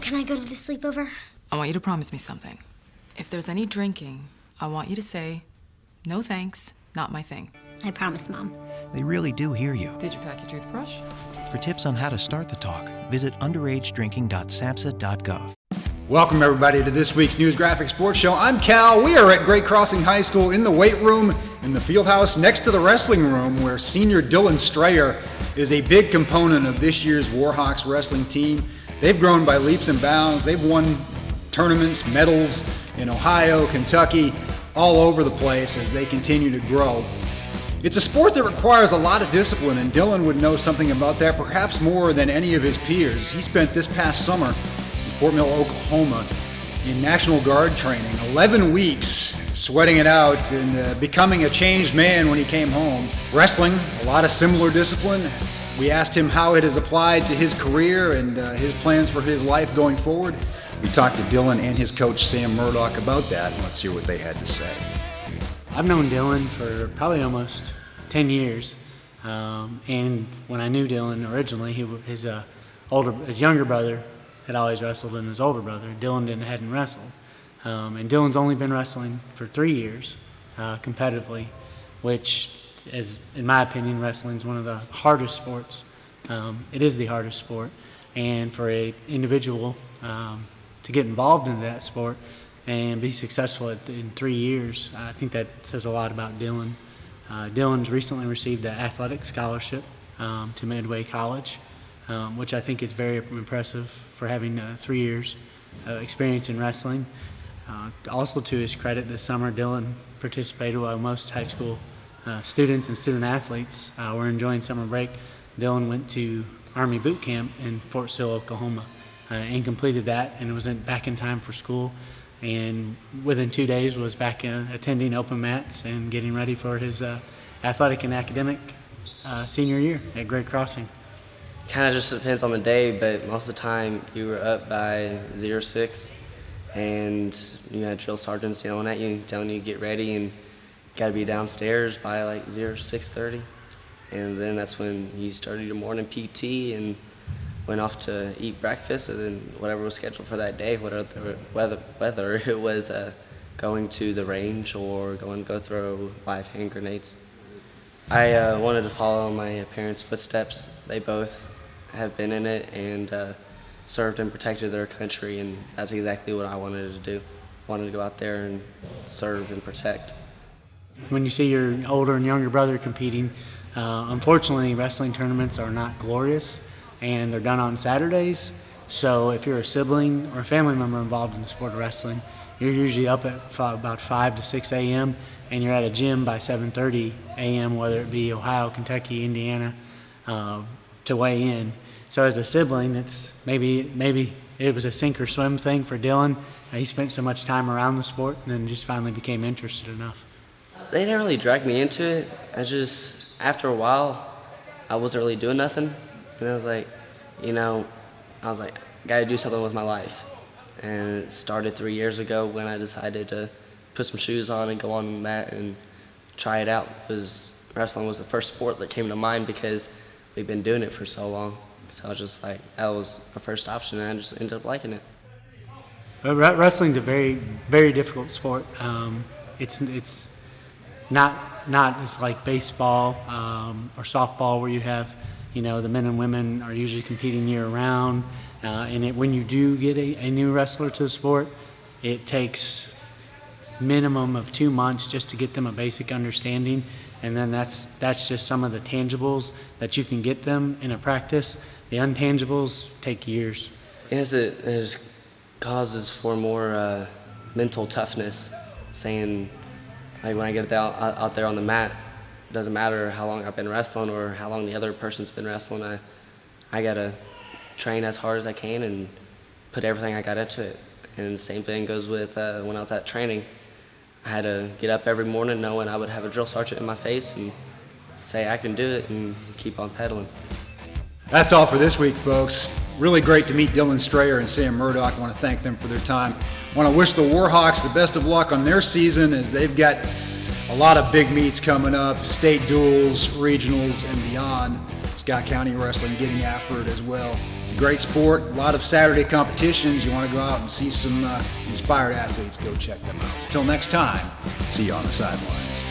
Can I go to the sleepover? I want you to promise me something. If there's any drinking, I want you to say, "No thanks, not my thing." I promise, Mom. They really do hear you. Did you pack your toothbrush? For tips on how to start the talk, visit underagedrinking.samhsa.gov. Welcome everybody to this week's News Graphic Sports Show. I'm Cal. We are at Great Crossing High School in the weight room in the field house next to the wrestling room, where senior Dillon Strayer is a big component of this year's Warhawks wrestling team. They've grown by leaps and bounds. They've won tournaments, medals in Ohio, Kentucky, all over the place as they continue to grow. It's a sport that requires a lot of discipline, and Dillon would know something about that, perhaps more than any of his peers. He spent this past summer in Fort Mill, Oklahoma in National Guard training, 11 weeks sweating it out and becoming a changed man when he came home. Wrestling, a lot of similar discipline. We asked him how it has applied to his career and his plans for his life going forward. We talked to Dillon and his coach Sam Murdoch about that, and let's hear what they had to say. I've known Dillon for probably almost 10 years, and when I knew Dillon originally, his younger brother had always wrestled, and his older brother, Dillon, hadn't wrestled. And Dillon's only been wrestling for 3 years competitively, which is, in my opinion, wrestling is one of the hardest sports. It is the hardest sport, and for an individual to get involved in that sport and be successful in 3 years, I think that says a lot about Dillon. Dillon's recently received an athletic scholarship to Midway College, which I think is very impressive for having 3 years experience in wrestling. Also, to his credit, this summer Dillon participated while most high school students and student athletes were enjoying summer break. Dillon went to Army boot camp in Fort Sill, Oklahoma, and completed that, and was back in time for school. And within 2 days was back attending open mats and getting ready for his athletic and academic senior year at Great Crossing. Kind of just depends on the day, but most of the time you were up by 06, and you had drill sergeants yelling at you, telling you to get ready and got to be downstairs by like 06:30. And then that's when you started your morning PT and went off to eat breakfast, and then whatever was scheduled for that day, whether it was going to the range or going to go throw live hand grenades. I wanted to follow my parents' footsteps. They both have been in it and served and protected their country, and that's exactly what I wanted to do. I wanted to go out there and serve and protect. When you see your older and younger brother competing, unfortunately wrestling tournaments are not glorious, and they're done on Saturdays. So if you're a sibling or a family member involved in the sport of wrestling, you're usually up at about 5 to 6 a.m. and you're at a gym by 7:30 a.m., whether it be Ohio, Kentucky, Indiana, to weigh in. So as a sibling, it's maybe it was a sink or swim thing for Dillon. He spent so much time around the sport and then just finally became interested enough. They didn't really drag me into it. After a while, I wasn't really doing nothing. And I was like, I got to do something with my life. And it started 3 years ago when I decided to put some shoes on and go on the mat and try it out. Wrestling was the first sport that came to mind because we've been doing it for so long. So I was just like, that was my first option, and I just ended up liking it. Wrestling's a very, very difficult sport. It's not just like baseball or softball where you have, the men and women are usually competing year-round. When you do get a new wrestler to the sport, it takes minimum of 2 months just to get them a basic understanding, and then that's just some of the tangibles that you can get them in a practice. The intangibles take years. Yes, it causes for more mental toughness, saying, like, when I get out there on the mat, it doesn't matter how long I've been wrestling or how long the other person's been wrestling. I gotta train as hard as I can and put everything I got into it. And the same thing goes with when I was at training. I had to get up every morning knowing I would have a drill sergeant in my face and say I can do it and keep on pedaling. That's all for this week, folks. Really great to meet Dillon Strayer and Sam Murdoch. I want to thank them for their time. I want to wish the Warhawks the best of luck on their season, as they've got a lot of big meets coming up, state duels, regionals, and beyond. Scott County Wrestling getting after it as well. a great sport, a lot of Saturday competitions. You want to go out and see some inspired athletes, go check them out. Until next time, see you on the sidelines.